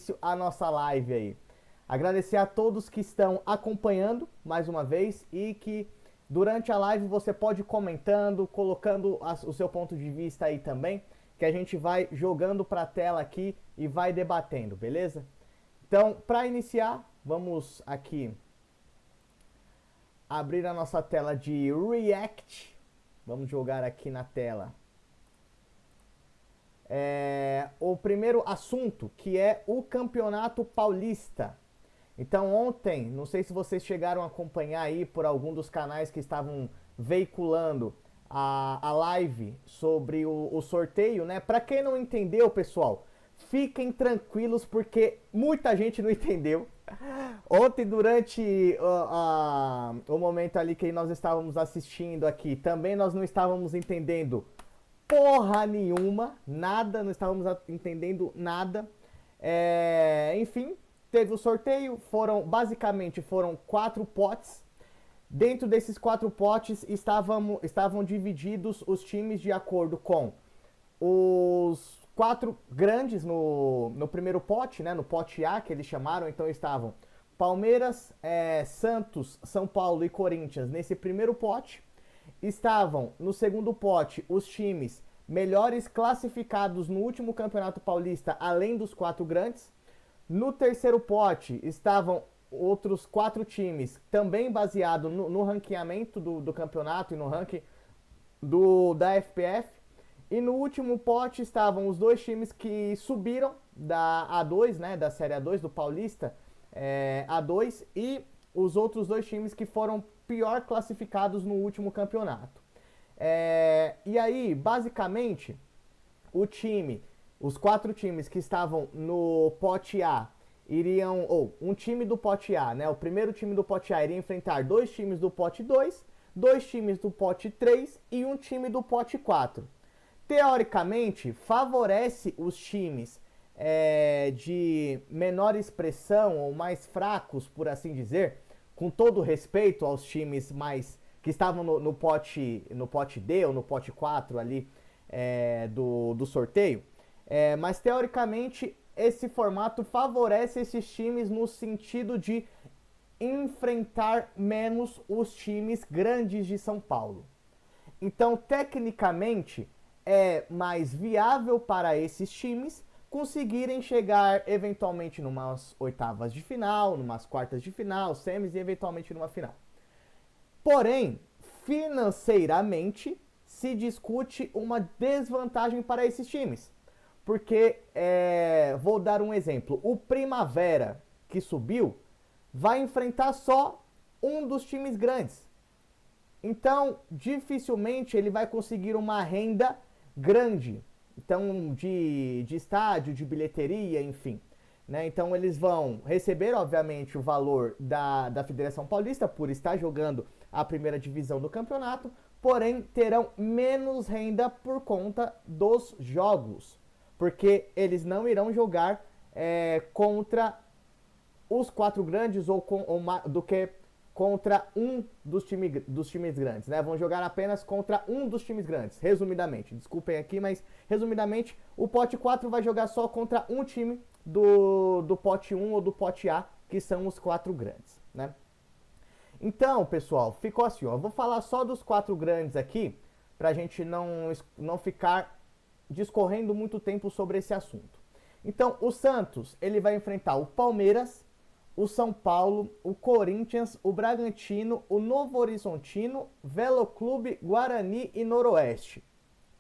início à nossa live aí. Agradecer a todos que estão acompanhando mais uma vez e que durante a live você pode ir comentando, colocando o seu ponto de vista aí também, que a gente vai jogando para a tela aqui e vai debatendo, beleza? Então, para iniciar, vamos aqui abrir a nossa tela de React. Vamos jogar aqui na tela o primeiro assunto, que é o Campeonato Paulista. Então ontem, não sei se vocês chegaram a acompanhar aí por algum dos canais que estavam veiculando a live sobre o sorteio, né? Para quem não entendeu, pessoal, fiquem tranquilos porque muita gente não entendeu. Ontem, durante o momento ali que nós estávamos assistindo aqui, também nós não estávamos entendendo porra nenhuma, nada, não estávamos entendendo nada. Enfim, teve o sorteio, basicamente foram 4 potes. Dentro desses 4 potes estavam divididos os times de acordo com os 4 grandes no primeiro pote, né, no pote A, que eles chamaram. Então estavam Palmeiras, Santos, São Paulo e Corinthians nesse primeiro pote. Estavam no segundo pote os times melhores classificados no último Campeonato Paulista, além dos 4 grandes. No terceiro pote estavam outros 4 times, também baseado no ranqueamento do campeonato e no ranking da FPF. E no último pote estavam os 2 times que subiram da A2, né, da Série A2, do Paulista A2, e os outros 2 times que foram pior classificados no último campeonato. E aí, basicamente, os 4 times que estavam no pote A um time do pote A, né? O primeiro time do pote A iria enfrentar 2 times do pote 2, 2 times do pote 3 e um time do pote 4. Teoricamente, favorece os times de menor expressão ou mais fracos, por assim dizer, com todo respeito aos times que estavam no pote D ou no pote 4 ali do sorteio. Mas teoricamente esse formato favorece esses times no sentido de enfrentar menos os times grandes de São Paulo. Então, tecnicamente, é mais viável para esses times conseguirem chegar eventualmente numas oitavas de final, numas quartas de final, semis e eventualmente numa final. Porém, financeiramente, se discute uma desvantagem para esses times. Porque, vou dar um exemplo, o Primavera, que subiu, vai enfrentar só um dos times grandes. Então, dificilmente ele vai conseguir uma renda grande. Então, de estádio, de bilheteria, enfim. Né? Então, eles vão receber, obviamente, o valor da Federação Paulista por estar jogando a primeira divisão do campeonato, porém terão menos renda por conta dos jogos. Porque eles não irão jogar contra os 4 grandes do que contra um dos times grandes, né? Vão jogar apenas contra um dos times grandes, resumidamente. Desculpem aqui, mas resumidamente, o pote 4 vai jogar só contra um time do pote 1 ou do pote A, que são os 4 grandes, né? Então, pessoal, ficou assim, ó. Eu vou falar só dos 4 grandes aqui, pra gente não ficar discorrendo muito tempo sobre esse assunto. Então, o Santos, ele vai enfrentar o Palmeiras, o São Paulo, o Corinthians, o Bragantino, o Novo Horizontino, Veloclube, Guarani e Noroeste.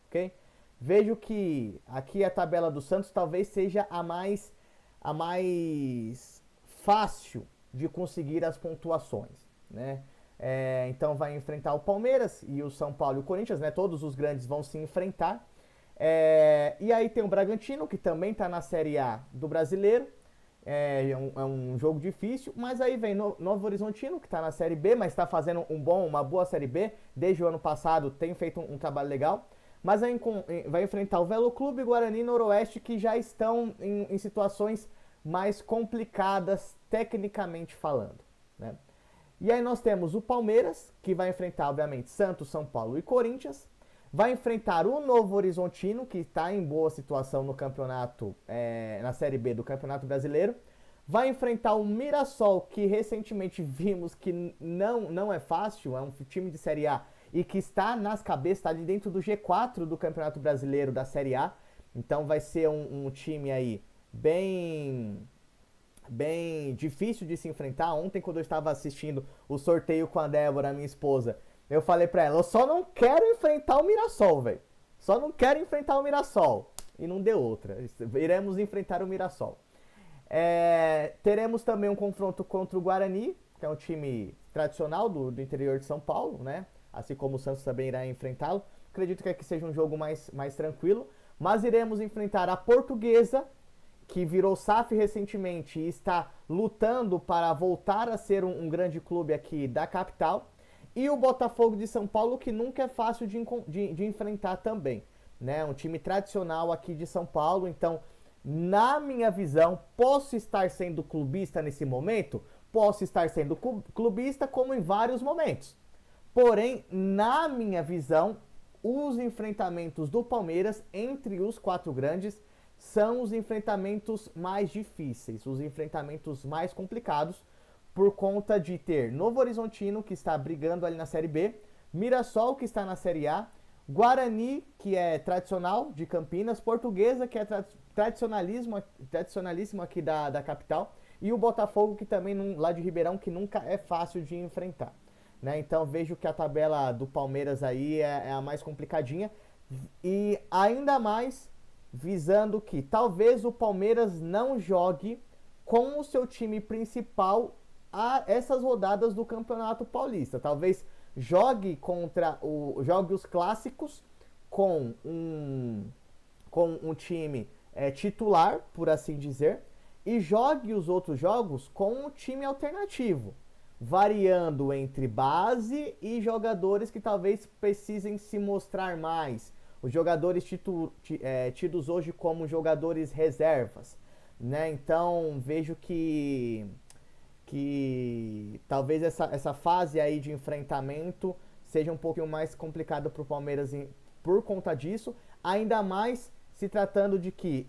Ok? Vejo que aqui a tabela do Santos talvez seja a mais fácil de conseguir as pontuações, né? Então vai enfrentar o Palmeiras e o São Paulo e o Corinthians, né? Todos os grandes vão se enfrentar. E aí tem o Bragantino, que também está na Série A do Brasileiro. É um jogo difícil, mas aí vem Novo Horizontino, que está na Série B, mas está fazendo uma boa Série B. Desde o ano passado tem feito um trabalho legal. Mas aí vai enfrentar o Veloclube, Guarani e Noroeste, que já estão em situações mais complicadas, tecnicamente falando, né? E aí nós temos o Palmeiras, que vai enfrentar, obviamente, Santos, São Paulo e Corinthians. vai enfrentar o Novo Horizontino, que está em boa situação no campeonato, na Série B do Campeonato Brasileiro. Vai enfrentar o Mirassol, que recentemente vimos que não é fácil, é um time de Série A e que está nas cabeças, está ali dentro do G4 do Campeonato Brasileiro da Série A. Então vai ser um time aí bem difícil de se enfrentar. Ontem, quando eu estava assistindo o sorteio com a Débora, minha esposa, eu falei pra ela, eu só não quero enfrentar o Mirassol, velho. Só não quero enfrentar o Mirassol. E não deu outra. Iremos enfrentar o Mirassol. Teremos também um confronto contra o Guarani, que é um time tradicional do interior de São Paulo, né? Assim como o Santos também irá enfrentá-lo. Acredito que aqui seja um jogo mais tranquilo. Mas iremos enfrentar a Portuguesa, que virou SAF recentemente e está lutando para voltar a ser um grande clube aqui da capital. E o Botafogo de São Paulo, que nunca é fácil de enfrentar também, né? Um time tradicional aqui de São Paulo. Então, na minha visão, posso estar sendo clubista nesse momento? Posso estar sendo clubista como em vários momentos. Porém, na minha visão, os enfrentamentos do Palmeiras entre os quatro grandes são os enfrentamentos mais difíceis, os enfrentamentos mais complicados, por conta de ter Novo Horizontino, que está brigando ali na Série B, Mirassol, que está na Série A, Guarani, que é tradicional de Campinas, Portuguesa, que é tradicionalíssimo aqui da capital, e o Botafogo, que também lá de Ribeirão, que nunca é fácil de enfrentar. Né? Então vejo que a tabela do Palmeiras aí é a mais complicadinha, e ainda mais visando que talvez o Palmeiras não jogue com o seu time principal a essas rodadas do Campeonato Paulista. Talvez jogue os clássicos com um time titular, por assim dizer, e jogue os outros jogos com um time alternativo, variando entre base e jogadores que talvez precisem se mostrar mais. Os jogadores tidos hoje como jogadores reservas, né? Então vejo que talvez essa fase aí de enfrentamento seja um pouquinho mais complicada para o Palmeiras por conta disso, ainda mais se tratando de que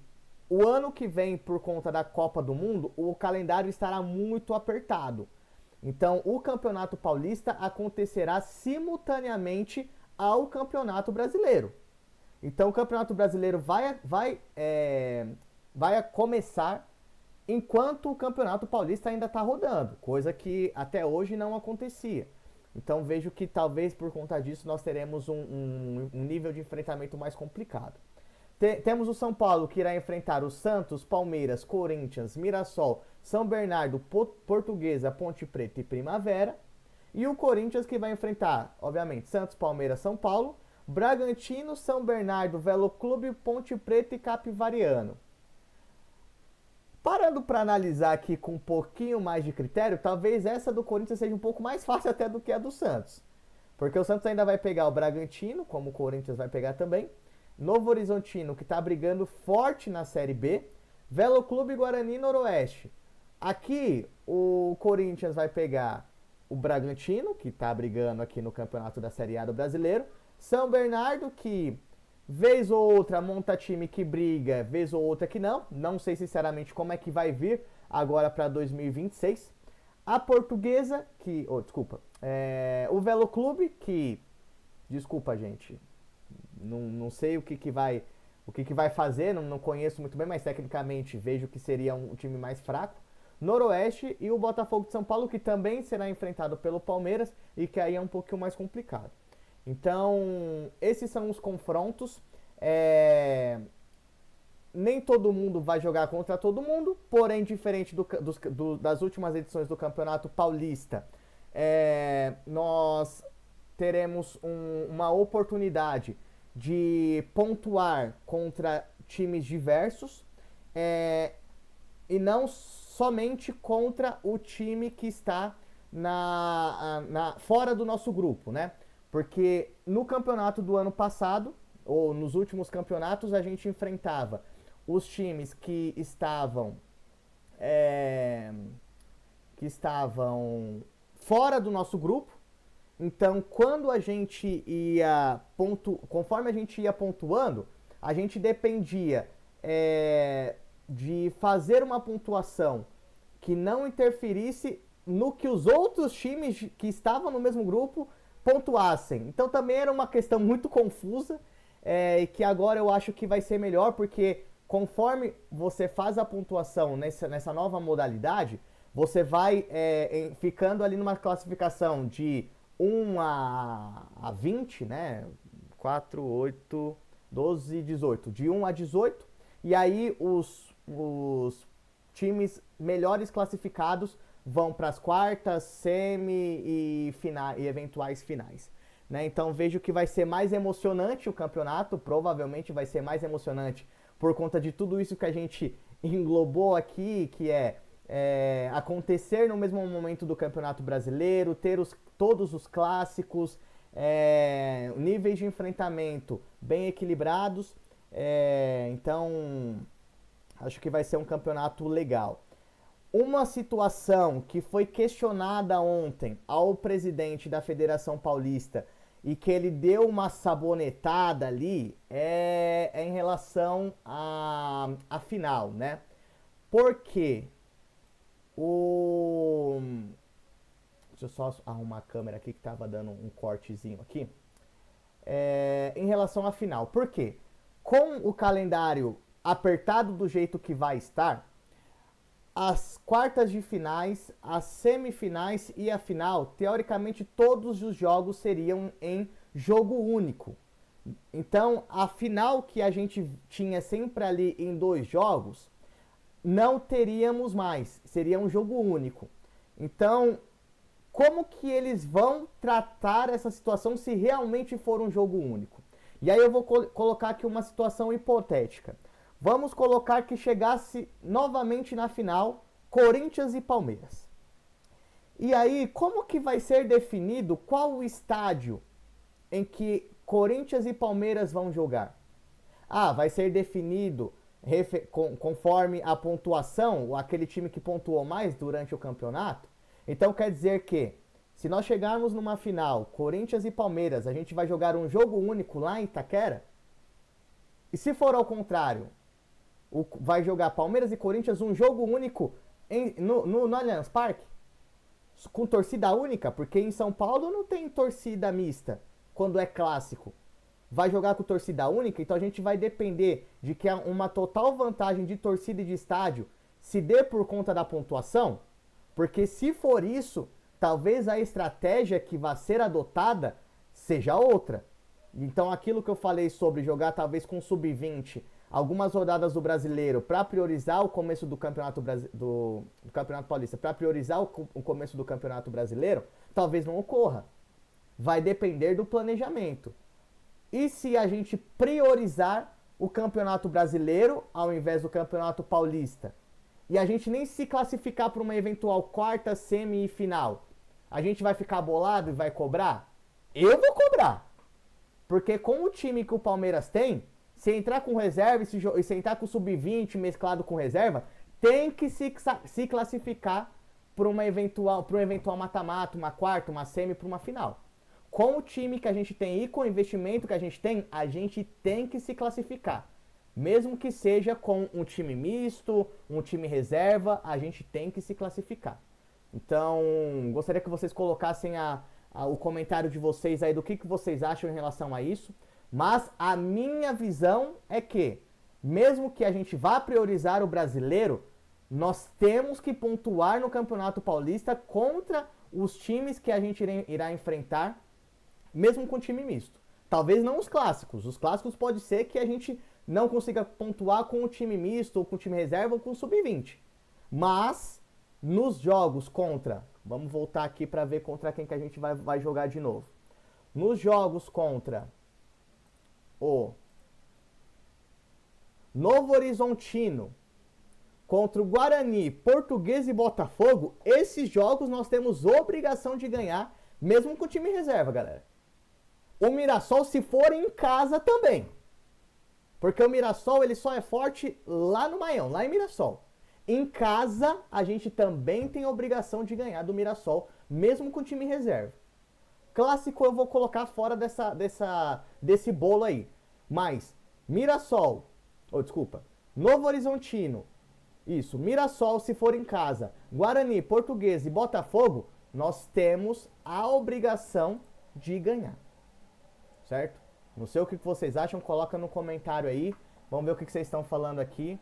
o ano que vem, por conta da Copa do Mundo, o calendário estará muito apertado. Então o Campeonato Paulista acontecerá simultaneamente ao Campeonato Brasileiro. Então o Campeonato Brasileiro vai começar enquanto o Campeonato Paulista ainda está rodando, coisa que até hoje não acontecia. Então vejo que talvez por conta disso nós teremos um nível de enfrentamento mais complicado. Temos o São Paulo, que irá enfrentar o Santos, Palmeiras, Corinthians, Mirassol, São Bernardo, Portuguesa, Ponte Preta e Primavera. E o Corinthians, que vai enfrentar, obviamente, Santos, Palmeiras, São Paulo, Bragantino, São Bernardo, Velo Clube, Ponte Preta e Capivariano. Parando para analisar aqui com um pouquinho mais de critério, talvez essa do Corinthians seja um pouco mais fácil até do que a do Santos. Porque o Santos ainda vai pegar o Bragantino, como o Corinthians vai pegar também. Novo Horizontino, que está brigando forte na Série B. Velo Clube, Guarani e Noroeste. Aqui o Corinthians vai pegar o Bragantino, que está brigando aqui no campeonato da Série A do Brasileiro. São Bernardo, que vez ou outra monta time que briga, vez ou outra que não. Não sei sinceramente como é que vai vir agora para 2026. A Portuguesa, o Velo Clube, que... Desculpa, gente. Não sei o que vai fazer, não conheço muito bem, mas tecnicamente vejo que seria um time mais fraco. Noroeste e o Botafogo de São Paulo, que também será enfrentado pelo Palmeiras e que aí é um pouquinho mais complicado. Então, esses são os confrontos. Nem todo mundo vai jogar contra todo mundo, porém, diferente das últimas edições do Campeonato Paulista, nós teremos uma oportunidade de pontuar contra times diversos e não somente contra o time que está fora do nosso grupo, né? Porque no campeonato do ano passado, ou nos últimos campeonatos, a gente enfrentava os times que estavam fora do nosso grupo, Então, quando a gente conforme a gente ia pontuando, a gente dependia de fazer uma pontuação que não interferisse no que os outros times que estavam no mesmo grupo pontuassem. Então também era uma questão muito confusa, e que agora eu acho que vai ser melhor, porque conforme você faz a pontuação nessa nova modalidade, você vai ficando ali numa classificação de 1 a 20, né? 4, 8, 12, 18. De 1 a 18. E aí os times melhores classificados vão para as quartas, semi e eventuais finais. Né? Então vejo que vai ser mais emocionante o campeonato, provavelmente vai ser mais emocionante por conta de tudo isso que a gente englobou aqui, que acontecer no mesmo momento do Campeonato Brasileiro, ter todos os clássicos, níveis de enfrentamento bem equilibrados. Então, acho que vai ser um campeonato legal. Uma situação que foi questionada ontem ao presidente da Federação Paulista e que ele deu uma sabonetada ali é em relação à final, né? Porque deixa eu só arrumar a câmera aqui que tava dando um cortezinho aqui. Em relação à final. Por quê? Com o calendário apertado do jeito que vai estar, as quartas de finais, as semifinais e a final, teoricamente todos os jogos seriam em jogo único. Então, a final que a gente tinha sempre ali em 2 jogos, não teríamos mais, seria um jogo único. Então, como que eles vão tratar essa situação se realmente for um jogo único? E aí eu vou colocar aqui uma situação hipotética. Vamos colocar que chegasse novamente na final Corinthians e Palmeiras. E aí, como que vai ser definido qual o estádio em que Corinthians e Palmeiras vão jogar? Vai ser definido conforme a pontuação, aquele time que pontuou mais durante o campeonato. Então quer dizer que, se nós chegarmos numa final, Corinthians e Palmeiras, a gente vai jogar um jogo único lá em Itaquera? E se for ao contrário, vai jogar Palmeiras e Corinthians um jogo único no Allianz Parque? Com torcida única? Porque em São Paulo não tem torcida mista quando é clássico. Vai jogar com torcida única, então a gente vai depender de que uma total vantagem de torcida e de estádio se dê por conta da pontuação, porque se for isso, talvez a estratégia que vai ser adotada seja outra. Então aquilo que eu falei sobre jogar talvez com sub-20, algumas rodadas do Brasileiro para priorizar o começo do Campeonato Paulista, para priorizar o começo do Campeonato Brasileiro, talvez não ocorra. Vai depender do planejamento. E se a gente priorizar o Campeonato Brasileiro ao invés do Campeonato Paulista? E a gente nem se classificar para uma eventual quarta, semi e final? A gente vai ficar bolado e vai cobrar? Eu vou cobrar. Porque com o time que o Palmeiras tem, se entrar com reserva e se entrar com sub-20 mesclado com reserva, tem que se classificar para um eventual mata-mata, uma quarta, uma semi, para uma final. Com o time que a gente tem e com o investimento que a gente tem que se classificar. Mesmo que seja com um time misto, um time reserva, a gente tem que se classificar. Então, gostaria que vocês colocassem o comentário de vocês aí do que vocês acham em relação a isso. Mas a minha visão é que, mesmo que a gente vá priorizar o brasileiro, nós temos que pontuar no Campeonato Paulista contra os times que a gente irá enfrentar, mesmo com time misto. Talvez não os clássicos. Os clássicos pode ser que a gente não consiga pontuar com o time misto, ou com o time reserva, ou com o sub-20. Mas, nos jogos contra... Vamos voltar aqui para ver contra quem que a gente vai jogar de novo. Nos jogos contra o Novo Horizontino, contra o Guarani, Português e Botafogo, esses jogos nós temos obrigação de ganhar, mesmo com o time reserva, galera. O Mirassol, se for em casa também. Porque o Mirassol, ele só é forte lá no Maião, lá em Mirassol. Em casa, a gente também tem obrigação de ganhar do Mirassol, mesmo com o time reserva. Clássico eu vou colocar fora desse bolo aí. Mas Mirassol, desculpa, Novo Horizontino, isso, Mirassol se for em casa, Guarani, Portuguesa e Botafogo, nós temos a obrigação de ganhar. Certo? Não sei o que vocês acham, coloca no comentário aí. Vamos ver o que vocês estão falando aqui.